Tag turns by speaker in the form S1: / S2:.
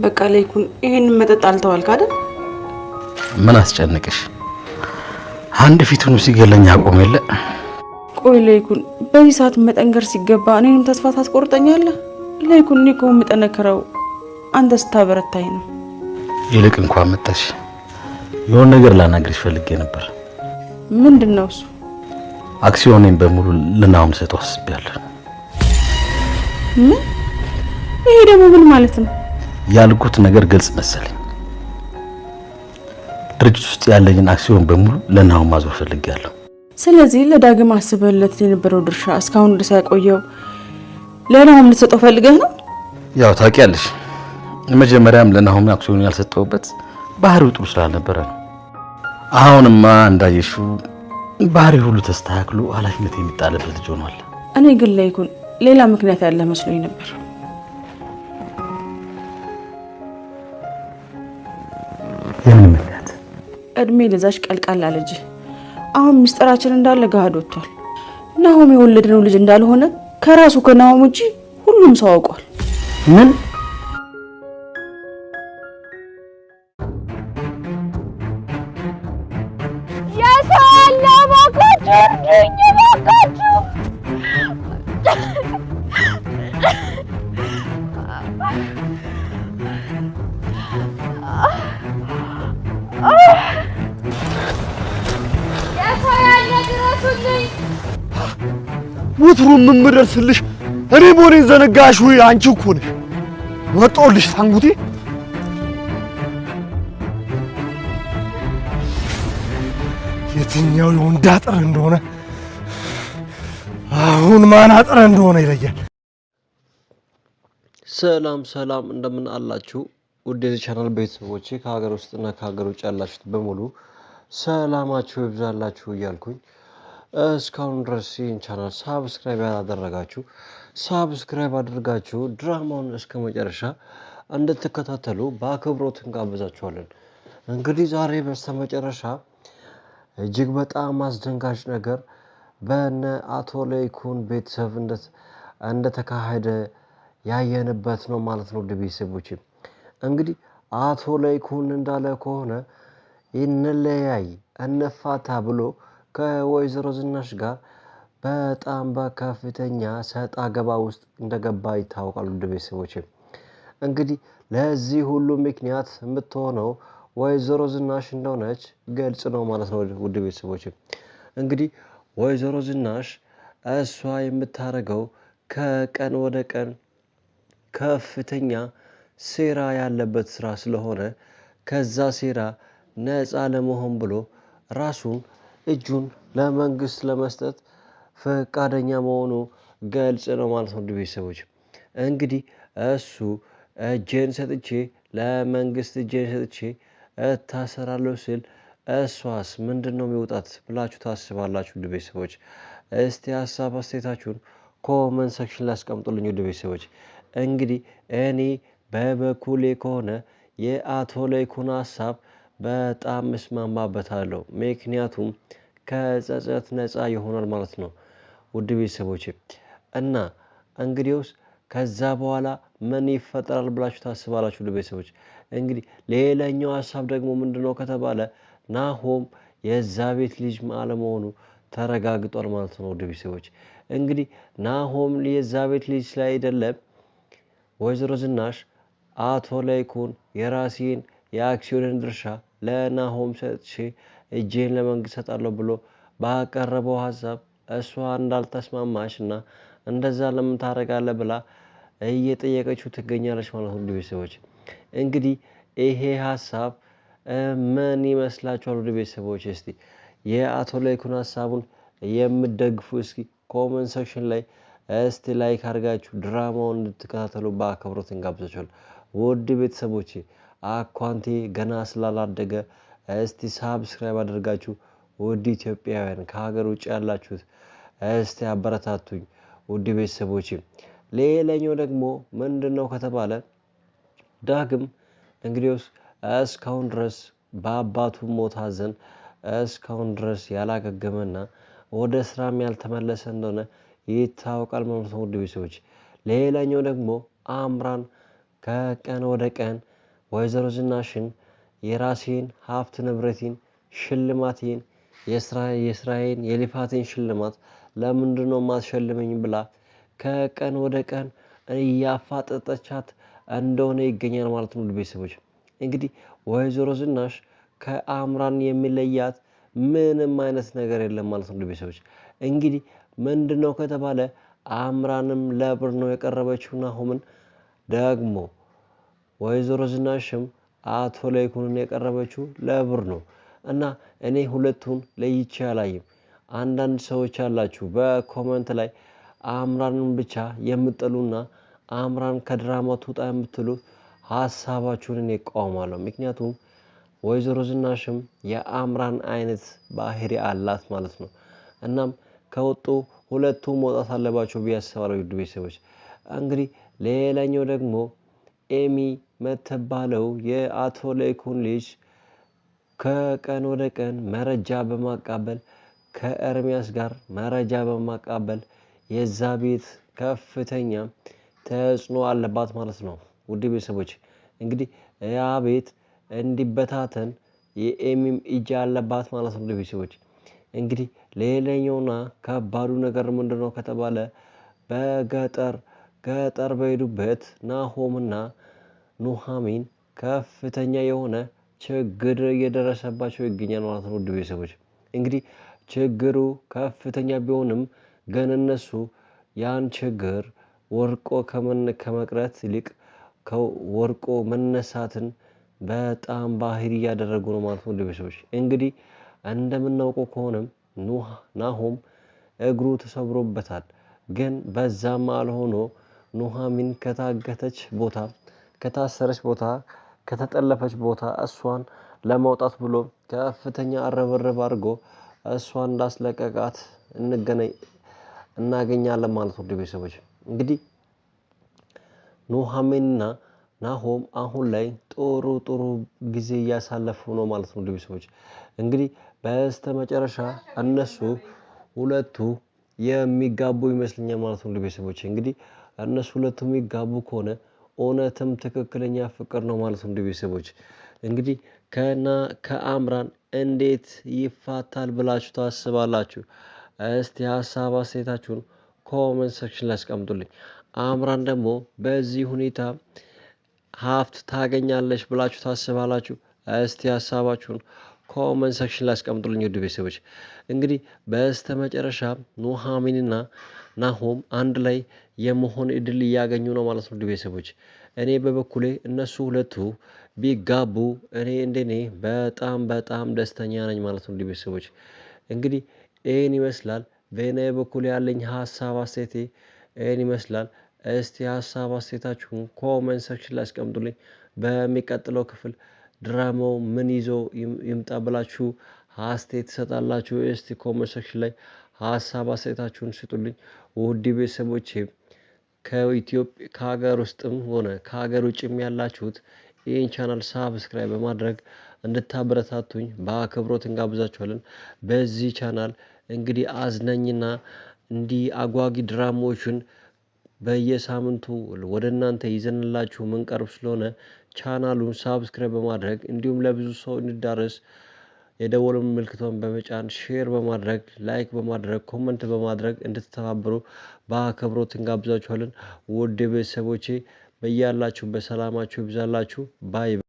S1: በቃ ለይኩን ይሄን መጠጥ አልተዋልክ አይደል?
S2: ምን አስጨነቀሽ? አንድ ፊቱን ሲገለኝ አቆም የለ።
S1: ቆይ ለይኩን በዚህ ሰዓት መጠንከር ሲገባ እኔንም ተስፋ ታስቆርጠኛለህ? ለይኩን እኔ እኮ የምጠነክረው አንተ ስታበረታኝ ነው።
S2: ይልቅ እንኳን መጣሽ። የሆነ ነገር ላናግርሽ ፈልጌ ነበር።
S1: ምንድነው እሱ?
S2: አክሲዮኔን በሙሉ ለናሁም ሰጥቶ አስቤያለሁ።
S1: ምን? ይሄ ደግሞ ምን ማለት ነው?
S2: ያልኩት ነገር ግልጽ መሰለኝ። ድርጅት ውስጥ ያለኝን አክሲዮን በሙሉ ለናሁም ማዞር ፈልጌያለሁ።
S1: ስለዚህ ለዳግም አስበለት የነበረው ድርሻ እስካሁን ድረስ ያቆየው ለናሁም ልትሰጠው ፈልገህ ነው?
S2: ያው ታውቂያለሽ፣ መጀመሪያም ለናሁም አክሲዮን ያልሰጠውበት ባህሪው ጥሩ ስላልነበረ ነው። አሁንማ እንዳየሽው ባህሪ ሁሉ ተስተካክሎ ኃላፊነት የሚጣልበት ልጅ ሆኗል።
S1: እኔ ግን ለይኩን ሌላ ምክንያት ያለ መስሎኝ ነበር።
S2: የምን ምክንያት?
S1: እድሜ ለዛሽ ቀልቃላ ልጅ አሁን ምስጢራችን እንዳለ ጋር ወጥቷል። ናሁም የወለድነው ልጅ እንዳልሆነ ከራሱ ከናሁም ውጪ ሁሉም ሰው አውቋል።
S2: ምን?
S3: ወትሮም የምደርስልሽ እኔ መሆኔን ዘነጋሽ ወይ? አንቺ እኮ ነሽ ወጣሁልሽ ታንጉቴ። የትኛው የወንድ አጥር እንደሆነ አሁን ማን አጥር እንደሆነ ይለያል።
S4: ሰላም ሰላም፣ እንደምን አላችሁ ውድ የዚህ ቻናል ቤተሰቦቼ፣ ከሀገር ውስጥና ከሀገር ውጭ ያላችሁት በሙሉ ሰላማችሁ ይብዛላችሁ እያልኩኝ እስካሁን ድረስ ይህን ቻናል ሳብስክራይብ ያላደረጋችሁ ሳብስክራይብ አድርጋችሁ ድራማውን እስከ መጨረሻ እንድትከታተሉ በአክብሮት እንጋብዛችኋለን። እንግዲህ ዛሬ በስተመጨረሻ እጅግ በጣም አስደንጋጭ ነገር በእነ አቶ ለይኩን ቤተሰብ እንደተካሄደ ያየንበት ነው ማለት ነው። ውድ ቤተሰቦቼ እንግዲህ አቶ ለይኩን እንዳለ ከሆነ እንለያይ እንፋታ ብሎ ከወይዘሮ ዝናሽ ጋር በጣም በከፍተኛ ሰጣ ገባ ውስጥ እንደገባ ይታወቃል። ውድ ቤተሰቦቼ እንግዲህ ለዚህ ሁሉ ምክንያት የምትሆነው ወይዘሮ ዝናሽ እንደሆነች ግልጽ ነው ማለት ነው። ውድ ቤተሰቦቼ እንግዲህ ወይዘሮ ዝናሽ እሷ የምታደርገው ከቀን ወደ ቀን ከፍተኛ ሴራ ያለበት ስራ ስለሆነ ከዛ ሴራ ነፃ ለመሆን ብሎ ራሱን እጁን ለመንግስት ለመስጠት ፈቃደኛ መሆኑ ግልጽ ነው ማለት ነው። ውድ ቤተሰቦች እንግዲህ እሱ እጄን ሰጥቼ ለመንግስት እጄን ሰጥቼ እታሰራለሁ ሲል እሷስ ምንድነው የሚወጣት ብላችሁ ታስባላችሁ? ውድ ቤተሰቦች እስቲ ሀሳብ አስተያየታችሁን ኮመንት ሴክሽን ላይ አስቀምጡልኝ። ውድ ቤተሰቦች እንግዲህ እኔ በበኩሌ ከሆነ የአቶ ለይኩን ሀሳብ በጣም እስማማበታለሁ። ምክንያቱም ከጸጸት ነፃ ይሆናል ማለት ነው። ውድ ቤተሰቦች እና እንግዲህውስ ከዛ በኋላ ምን ይፈጠራል ብላችሁ ታስባላችሁ? ውድ ቤተሰቦች እንግዲህ ሌላኛው ሀሳብ ደግሞ ምንድነው ከተባለ ናሆም የዛ ቤት ልጅ አለመሆኑ ተረጋግጧል ማለት ነው። ውድ ቤተሰቦች እንግዲህ ናሆም የዛ ቤት ልጅ ስላይደለም ወይዘሮ ዝናሽ አቶ ለይኩን የራሴን የአክሲዮንን ድርሻ ለናሆም ሰጥቼ እጄን ለመንግስት ሰጣለሁ ብሎ ባቀረበው ሀሳብ እሷ እንዳልተስማማች እና እንደዛ ለምን ታደርጋለህ ብላ እየጠየቀችው ትገኛለች ማለት ነው። ውድ ቤተሰቦች እንግዲህ ይሄ ሀሳብ ምን ይመስላችኋል? ውድ ቤተሰቦች እስቲ የአቶ ለይኩን ሀሳቡን የምትደግፉ እስኪ ኮመንት ሴክሽን ላይ እስቲ ላይክ አድርጋችሁ ድራማውን እንድትከታተሉ በአክብሮት እንጋብዛችኋለን። ውድ ቤተሰቦቼ አኳንቴ ገና ስላላደገ እስቲ ሳብስክራይብ አድርጋችሁ ውድ ኢትዮጵያውያን ከሀገር ውጭ ያላችሁት እስቲ አበረታቱኝ። ውድ ቤተሰቦቼ ሌላኛው ደግሞ ምንድነው ከተባለ ዳግም እንግዲህ እስካሁን ድረስ በአባቱ ሞት ሀዘን እስካሁን ድረስ ያላገገመና ወደ ስራም ያልተመለሰ እንደሆነ ይታወቃል ማለት ነው። ውድ ቤተሰቦች ሌላኛው ደግሞ አምራን ከቀን ወደ ቀን ወይዘሮ ዝናሽን የራሴን ሀብት ንብረቴን ሽልማቴን የስራዬን የልፋቴን ሽልማት ለምንድነው ማትሸልመኝ ብላ ከቀን ወደ ቀን እያፋጠጠቻት እንደሆነ ይገኛል ማለት ነው። ቤተሰቦች እንግዲህ ወይዘሮ ዝናሽ ከአምራን የሚለያት ምንም አይነት ነገር የለም ማለት ነው። ቤተሰቦች እንግዲህ ምንድነው ከተባለ አምራንም ለብር ነው የቀረበችው ናሆምን፣ ደግሞ ወይዘሮ ዝናሽም አቶ ለይኩንን የቀረበችው ለብር ነው። እና እኔ ሁለቱን ለይቼ አላይም። አንዳንድ ሰዎች አላችሁ በኮሜንት ላይ አምራንን ብቻ የምትጠሉና አምራን ከድራማው ትውጣ የምትሉ ሀሳባችሁን እኔ እቃወማለሁ። ምክንያቱም ወይዘሮ ዝናሽም የአምራን አይነት ባህሪ አላት ማለት ነው። እናም ከወጡ ሁለቱም መውጣት አለባቸው ብዬ አስባለሁ። ውድ ቤተሰቦች እንግዲህ ሌላኛው ደግሞ ኤሚ የምትባለው የአቶ ለይኩን ልጅ ከቀን ወደ ቀን መረጃ በማቃበል ከኤርሚያስ ጋር መረጃ በማቃበል የዛ ቤት ከፍተኛ ተጽዕኖ አለባት ማለት ነው። ውድ ቤተሰቦች እንግዲህ ያ ቤት እንዲበታተን የኤሚም እጅ አለባት ማለት ነው። ውድ ቤተሰቦች እንግዲህ ሌላኛውና ከባዱ ነገር ምንድነው ከተባለ ገጠር በሄዱበት ናሆምና ኑሃሚን ከፍተኛ የሆነ ችግር እየደረሰባቸው ይገኛል ማለት ነው። ውድ ቤተሰቦች እንግዲህ ችግሩ ከፍተኛ ቢሆንም ግን እነሱ ያን ችግር ወርቆ ከመቅረት ይልቅ ወርቆ መነሳትን በጣም ባህሪ እያደረጉ ነው ማለት ነው። ውድ ቤተሰቦች እንግዲህ እንደምናውቀው ከሆነም ናሆም እግሩ ተሰብሮበታል። ግን በዛም አልሆኖ ኑሃሚን ከታገተች ቦታ፣ ከታሰረች ቦታ፣ ከተጠለፈች ቦታ እሷን ለማውጣት ብሎ ከፍተኛ ርብርብ አድርጎ እሷን እንዳስለቀቃት እናገኛለን ማለት ነው። ቤተሰቦች እንግዲህ ኑሃሚንና ናሆም አሁን ላይ ጥሩ ጊዜ እያሳለፉ ነው ማለት ነው። ቤተሰቦች እንግዲህ በስተመጨረሻ እነሱ ሁለቱ የሚጋቡ ይመስለኛል ማለት ነው። ቤተሰቦች እንግዲህ እነሱ ሁለቱ የሚጋቡ ከሆነ እውነትም ትክክለኛ ፍቅር ነው ማለት ነው። ቤተሰቦች እንግዲህ ከአምራን እንዴት ይፋታል ብላችሁ ታስባላችሁ? እስቲ ሀሳብ አስተያየታችሁን ኮሜንት ሴክሽን ላይ አስቀምጡልኝ። አምራን ደግሞ በዚህ ሁኔታ ሀብት ታገኛለች ብላችሁ ታስባላችሁ? እስቲ ሀሳባችሁን ኮሜንት ሴክሽን ላይ አስቀምጡልኝ። ውድ ቤተሰቦች እንግዲህ በስተመጨረሻ ኑሃሚንና ናሆም አንድ ላይ የመሆን እድል እያገኙ ነው ማለት ነው። ውድ ቤተሰቦች እኔ በበኩሌ እነሱ ሁለቱ ቢጋቡ እንደኔ በጣም ደስተኛ ነኝ ማለት ነው። ውድ ቤተሰቦች እንግዲህ ይህን ይመስላል በእኔ በኩል ያለኝ ሀሳብ አስተያየቴ ይህን ይመስላል። እስቲ ሀሳብ አስተያየታችሁን ኮሜንት ሴክሽን ላይ አስቀምጡልኝ። በሚቀጥለው ክፍል ድራማው ምን ይዞ ይምጣ ብላችሁ አስተያየት ትሰጣላችሁ? እስቲ ኮሜንት ሴክሽን ላይ ሀሳብ አስተያየታችሁን ስጡልኝ። ውድ ቤተሰቦቼ ከሀገር ውስጥም ሆነ ከሀገር ውጭም ያላችሁት ይህን ቻናል ሳብስክራይብ በማድረግ እንድታበረታቱኝ በአክብሮት እንጋብዛችኋለን። በዚህ ቻናል እንግዲህ አዝናኝና እንዲህ አጓጊ ድራማዎችን በየሳምንቱ ወደ እናንተ ይዘንላችሁ ምንቀርብ ስለሆነ ቻናሉን ሳብስክራይብ በማድረግ እንዲሁም ለብዙ ሰው እንዲዳረስ የደወል ምልክቷን በመጫን ሼር በማድረግ ላይክ በማድረግ ኮሜንት በማድረግ እንድትተባበሩ በአክብሮት እንጋብዛችኋለን። ውድ ቤተሰቦቼ በያላችሁ በሰላማችሁ ይብዛላችሁ። ባይ